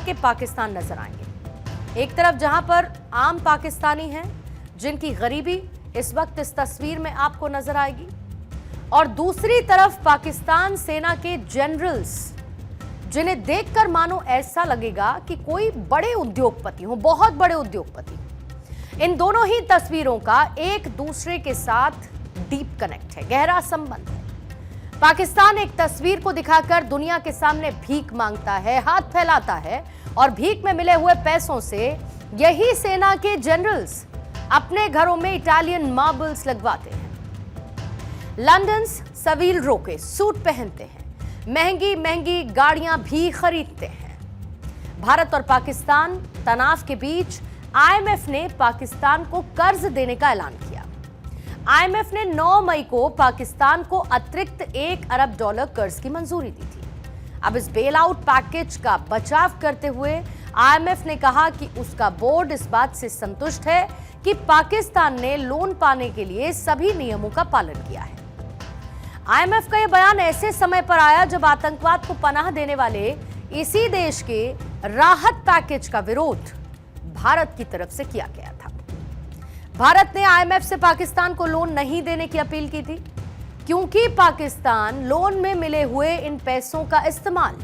के पाकिस्तान नजर आएंगे। एक तरफ जहां पर आम पाकिस्तानी हैं जिनकी गरीबी इस वक्त इस तस्वीर में आपको नजर आएगी, और दूसरी तरफ पाकिस्तान सेना के जनरल्स जिन्हें देखकर मानो ऐसा लगेगा कि कोई बड़े उद्योगपति हो, बहुत बड़े उद्योगपति। इन दोनों ही तस्वीरों का एक दूसरे के साथ डीप कनेक्ट है, गहरा संबंध है। पाकिस्तान एक तस्वीर को दिखाकर दुनिया के सामने भीख मांगता है, हाथ फैलाता है, और भीख में मिले हुए पैसों से यही सेना के जनरल्स अपने घरों में इटालियन मार्बल्स लगवाते हैं, लंदन सवील रोके सूट पहनते हैं, महंगी महंगी गाड़ियां भी खरीदते हैं। भारत और पाकिस्तान तनाव के बीच आईएमएफ ने पाकिस्तान को कर्ज देने का ऐलान किया। आईएमएफ ने 9 मई को पाकिस्तान को अतिरिक्त $1 अरब कर्ज की मंजूरी दी थी। अब इस बेल आउट पैकेज का बचाव करते हुए आईएमएफ ने कहा कि उसका बोर्ड इस बात से संतुष्ट है कि पाकिस्तान ने लोन पाने के लिए सभी नियमों का पालन किया है। आईएमएफ का यह बयान ऐसे समय पर आया जब आतंकवाद को पनाह देने वाले इसी देश के राहत पैकेज का विरोध भारत की तरफ से किया गया था। भारत ने आईएमएफ से पाकिस्तान को लोन नहीं देने की अपील की थी, क्योंकि पाकिस्तान लोन में मिले हुए इन पैसों का इस्तेमाल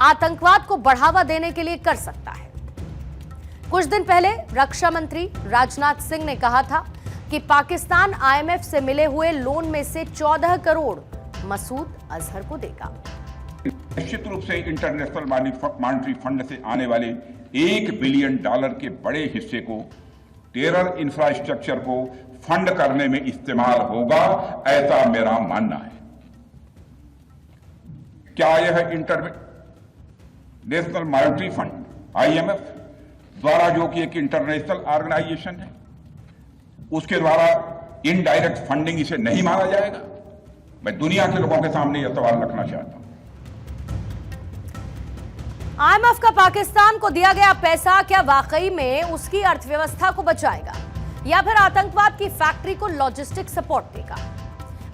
आतंकवाद को बढ़ावा देने के लिए कर सकता है। कुछ दिन पहले रक्षा मंत्री राजनाथ सिंह ने कहा था कि पाकिस्तान आईएमएफ से मिले हुए लोन में से 14 करोड़ मसूद अजहर को देगा। निश्चित रूप से इंटरनेशनल मॉनेटरी फंड से आने वाले $1 बिलियन के बड़े हिस्से को टेरर इंफ्रास्ट्रक्चर को फंड करने में इस्तेमाल होगा, ऐसा मेरा मानना है। क्या यह इंटरनेशनल मॉनेटरी फंड आईएमएफ द्वारा, जो कि एक इंटरनेशनल ऑर्गेनाइजेशन है, उसके द्वारा इनडायरेक्ट फंडिंग इसे नहीं माना जाएगा? मैं दुनिया के लोगों के सामने यह सवाल रखना चाहता हूं। आईएमएफ का पाकिस्तान को दिया गया पैसा क्या वाकई में उसकी अर्थव्यवस्था को बचाएगा या फिर आतंकवाद की फैक्ट्री को लॉजिस्टिक सपोर्ट देगा?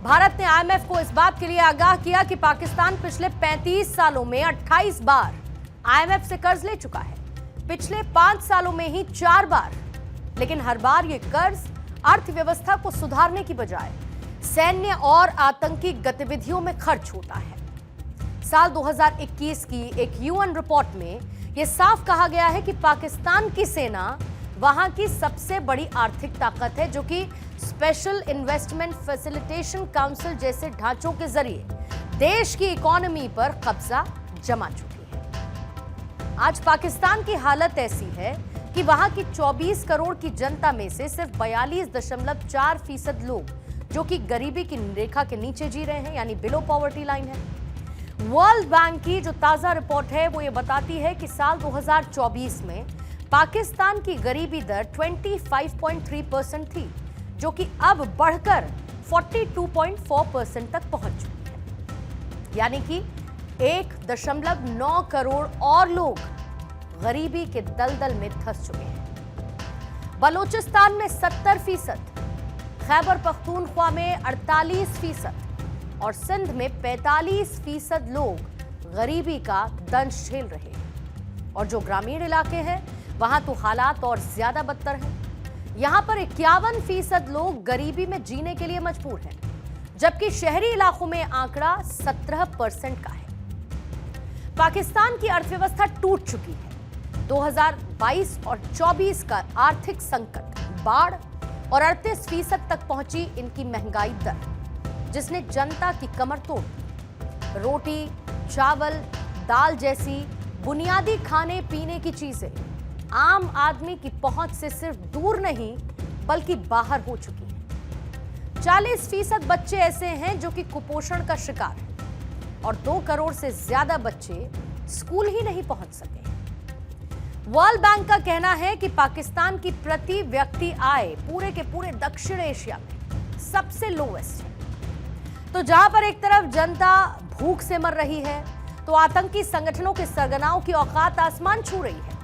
भारत ने आईएमएफ को इस बात के लिए आगाह किया कि पाकिस्तान पिछले 35 सालों में 28 बार आईएमएफ से कर्ज ले चुका है, पिछले 5 सालों में ही 4 बार। लेकिन हर बार यह कर्ज अर्थव्यवस्था को सुधारने की बजाय सैन्य और आतंकी गतिविधियों में खर्च होता है। साल 2021 की एक यूएन रिपोर्ट में यह साफ कहा गया है कि पाकिस्तान की सेना वहां की सबसे बड़ी आर्थिक ताकत है, जो कि स्पेशल इन्वेस्टमेंट फैसिलिटेशन काउंसिल जैसे ढांचों के जरिए देश की इकोनॉमी पर कब्जा जमा चुकी है। आज पाकिस्तान की हालत ऐसी है कि वहां की 24 करोड़ की जनता में से सिर्फ 42.4% लोग जो कि गरीबी की रेखा के नीचे जी रहे हैं, यानी बिलो पॉवर्टी लाइन है। वर्ल्ड बैंक की जो ताजा रिपोर्ट है वो ये बताती है कि साल 2024 में पाकिस्तान की गरीबी दर 25.3% थी, जो कि अब बढ़कर 42.4% तक पहुंच चुकी है। यानी कि 1.9 करोड़ और लोग गरीबी के दलदल में धंस चुके हैं। बलूचिस्तान में 70%, खैबर पख्तूनख्वा में 48% और सिंध में 45% लोग गरीबी का दंश झेल रहे हैं। और जो ग्रामीण इलाके हैं वहां तो हालात और ज्यादा बदतर हैं। यहां पर 51% लोग गरीबी में जीने के लिए मजबूर हैं, जबकि शहरी इलाकों में आंकड़ा 17% का है। पाकिस्तान की अर्थव्यवस्था टूट चुकी है। 2022 और 24 का आर्थिक संकट, बाढ़ और 38% तक पहुंची इनकी महंगाई दर, जिसने जनता की कमर तोड़ दी। रोटी, चावल, दाल जैसी बुनियादी खाने पीने की चीजें आम आदमी की पहुंच से सिर्फ दूर नहीं बल्कि बाहर हो चुकी हैं। 40% बच्चे ऐसे हैं जो कि कुपोषण का शिकार हैं और 2 करोड़ से ज्यादा बच्चे स्कूल ही नहीं पहुंच सके। वर्ल्ड बैंक का कहना है कि पाकिस्तान की प्रति व्यक्ति आय पूरे के पूरे दक्षिण एशिया में सबसे लोवेस्ट है। तो जहां पर एक तरफ जनता भूख से मर रही है, तो आतंकी संगठनों के सरगनाओं की औकात आसमान छू रही है।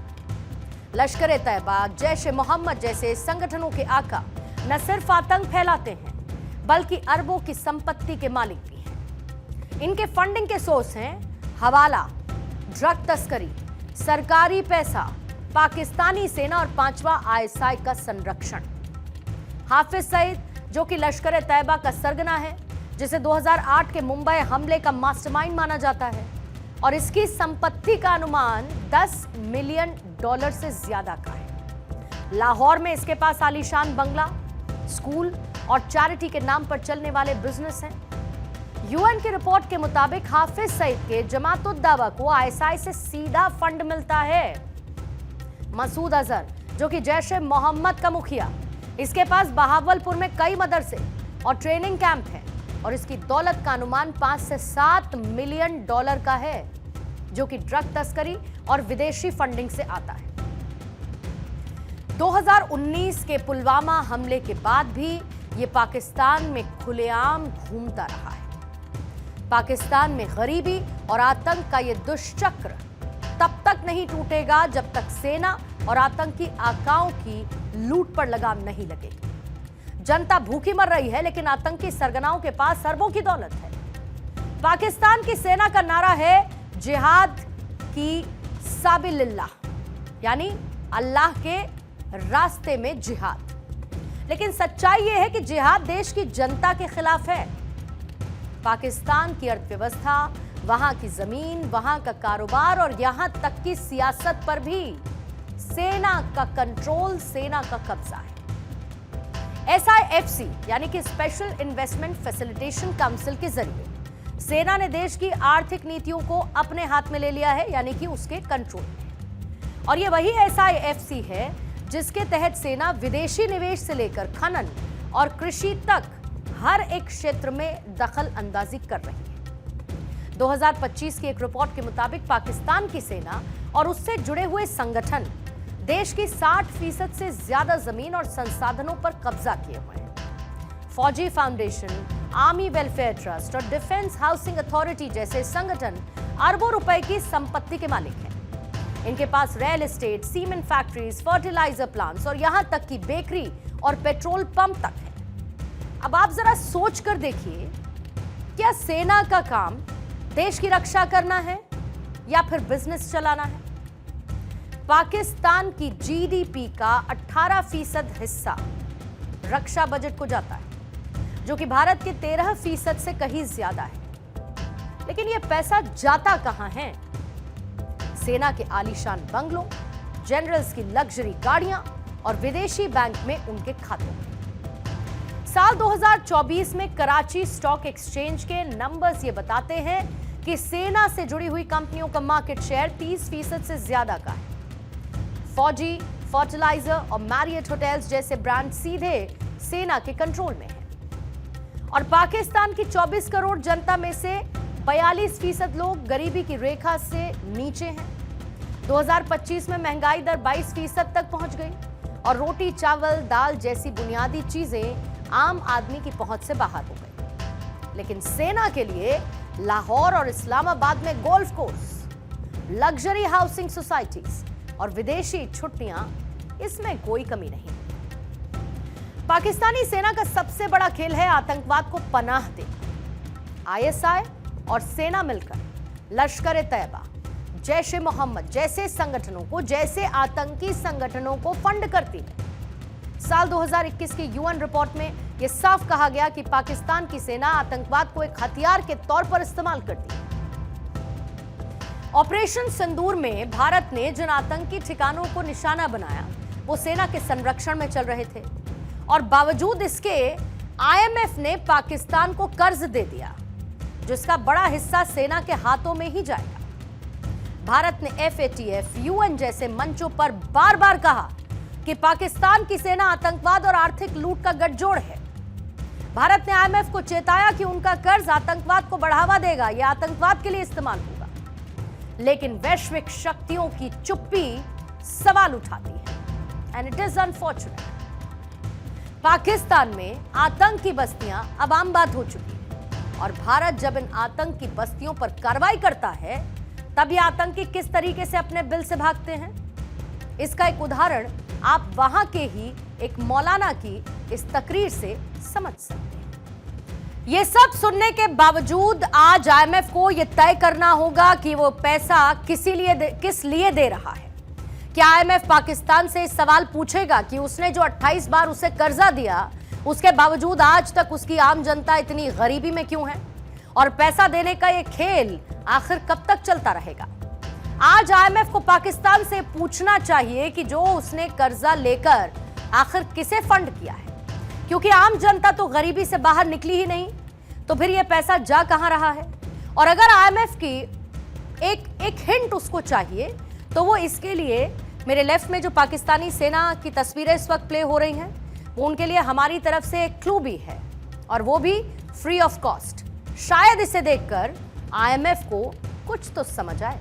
लश्कर-ए-तैयबा, जैश-ए-मोहम्मद जैसे संगठनों के आका न सिर्फ आतंक फैलाते हैं बल्कि अरबों की संपत्ति के मालिक भी हैं। इनके फंडिंग के सोर्स हैं हवाला, ड्रग तस्करी, सरकारी पैसा, पाकिस्तानी सेना और पांचवा आईएसआई का संरक्षण। हाफिज सईद, जो कि लश्कर तैयबा का सरगना है, जिसे 2008 के मुंबई हमले का मास्टरमाइंड माना जाता है, और इसकी संपत्ति का अनुमान $10 मिलियन से ज्यादा का है। लाहौर में इसके पास आलीशान बंगला, स्कूल और चैरिटी के नाम पर चलने वाले बिजनेस हैं। यूएन की रिपोर्ट के मुताबिक हाफिज सईद के जमात-उद-दावा को आईएसआई से सीधा फंड मिलता है। मसूद अजहर, जो कि जैश-ए-मोहम्मद का मुखिया, इसके पास बहावलपुर में कई मदरसे और ट्रेनिंग कैंप है, और इसकी दौलत का अनुमान $5 से $7 मिलियन का है, जो कि ड्रग तस्करी और विदेशी फंडिंग से आता है। 2019 के पुलवामा हमले के बाद भी ये पाकिस्तान में खुलेआम घूमता रहा है। पाकिस्तान में गरीबी और आतंक का ये दुष्चक्र तब तक नहीं टूटेगा जब तक सेना और आतंकी आकाओं की लूट पर लगाम नहीं लगेगी। जनता भूखी मर रही है, लेकिन आतंकी सरगनाओं के पास अरबों की दौलत है। पाकिस्तान की सेना का नारा है जिहाद की साबिलिल्लाह, यानी अल्लाह के रास्ते में जिहाद। लेकिन सच्चाई यह है कि जिहाद देश की जनता के खिलाफ है। पाकिस्तान की अर्थव्यवस्था, वहां की जमीन, वहां का कारोबार और यहां तक की सियासत पर भी सेना का कंट्रोल, सेना का कब्जा है। SIFC यानी कि स्पेशल इन्वेस्टमेंट फैसिलिटेशन काउंसिल के जरिए सेना ने देश की आर्थिक नीतियों को अपने हाथ में ले लिया है, यानी कि उसके कंट्रोल में। और ये वही SIFC है जिसके तहत सेना विदेशी निवेश से लेकर खनन और कृषि तक हर एक क्षेत्र में दखल अंदाजी कर रही है। 2025 की एक रिपोर्ट के मुताबिक पाकिस्तान की सेना और उससे जुड़े हुए संगठन देश की 60% से ज्यादा जमीन और संसाधनों पर कब्जा किए हुए हैं। फौजी फाउंडेशन, आर्मी वेलफेयर ट्रस्ट और डिफेंस हाउसिंग अथॉरिटी जैसे संगठन अरबों रुपए की संपत्ति के मालिक हैं। इनके पास real estate, cement factories, fertiliser plants और यहां तक कि बेकरी और पेट्रोल पंप तक है। अब आप जरा सोच कर देखिए, क्या सेना का काम देश की रक्षा करना है या फिर बिजनेस चलाना है? पाकिस्तान की GDP का 18% हिस्सा रक्षा बजट को जाता है, जो कि भारत के 13% से कहीं ज्यादा है। लेकिन यह पैसा जाता कहां है? सेना के आलीशान बंगलों, जनरल्स की लग्जरी गाड़ियां और विदेशी बैंक में उनके खातों में। साल 2024 में कराची स्टॉक एक्सचेंज के नंबर्स ये बताते हैं कि सेना से जुड़ी हुई कंपनियों का मार्केट शेयर 30% से ज्यादा का है। फौजी, फर्टिलाइजर और मैरियट होटल्स जैसे ब्रांड सीधे सेना के कंट्रोल में है। और पाकिस्तान की 24 करोड़ जनता में से 42% लोग गरीबी की रेखा से नीचे हैं। 2025 में महंगाई दर 22% तक पहुंच गई और रोटी, चावल, दाल जैसी बुनियादी चीजें आम आदमी की पहुंच से बाहर हो गई। लेकिन सेना के लिए लाहौर और इस्लामाबाद में golf course, luxury housing societies और विदेशी छुट्टियां, इसमें कोई कमी नहीं। पाकिस्तानी सेना का सबसे बड़ा खेल है आतंकवाद को पनाह देना। ISI और सेना मिलकर लश्कर तैयबा, जैश-ए-मोहम्मद जैसे संगठनों को, जैसे आतंकी संगठनों को फंड करती है। साल 2021 की यूएन रिपोर्ट में यह साफ कहा गया कि पाकिस्तान की सेना आतंकवाद को एक हथियार के तौर पर इस्तेमाल करती है। ऑपरेशन सिंदूर में भारत ने जिन आतंकी ठिकानों को निशाना बनाया, वो सेना के संरक्षण में चल रहे थे, और बावजूद इसके IMF ने पाकिस्तान को कर्ज दे दिया, जिसका बड़ा हिस्सा सेना के हाथों में ही जाएगा। भारत ने FATF, UN जैसे मंचों पर बार बार कहा कि पाकिस्तान की सेना आतंकवाद और आर्थिक लूट का गठजोड़ है। भारत ने IMF को चेताया कि उनका कर्ज आतंकवाद को बढ़ावा देगा, यह आतंकवाद के लिए इस्तेमाल होगा। लेकिन वैश्विक शक्तियों की चुप्पी सवाल उठाती है, and it is unfortunate. Pakistan में आतंकी बस्तियां अब आम बात हो चुकी है, और भारत जब इन आतंकी बस्तियों पर कार्रवाई करता है, तब ये आतंकी किस तरीके से अपने बिल से भागते हैं, इसका एक उदाहरण आप वहां के ही एक मौलाना की इस तकरीर से समझ सकते हैं। ये सब सुनने के बावजूद आज आईएमएफ को यह तय करना होगा कि वो पैसा किस लिए दे रहा है। क्या आईएमएफ पाकिस्तान से इस सवाल पूछेगा कि उसने जो 28 बार उसे कर्जा दिया, उसके बावजूद आज तक उसकी आम जनता इतनी गरीबी में क्यों है, और पैसा देने का ये खेल आखिर कब तक चलता रहेगा। आज आईएमएफ को पाकिस्तान से पूछना चाहिए कि जो उसने कर्जा लेकर आखिर किसे फंड किया है, क्योंकि आम जनता तो गरीबी से बाहर निकली ही नहीं, तो फिर यह पैसा जा कहां रहा है। और अगर आईएमएफ की एक हिंट उसको चाहिए तो वो इसके लिए, मेरे लेफ्ट में जो पाकिस्तानी सेना की तस्वीरें इस वक्त प्ले हो रही हैं, वो उनके लिए हमारी तरफ से एक क्लू भी है, और वो भी फ्री ऑफ कॉस्ट। शायद इसे देखकर आईएमएफ को कुछ तो समझ आए।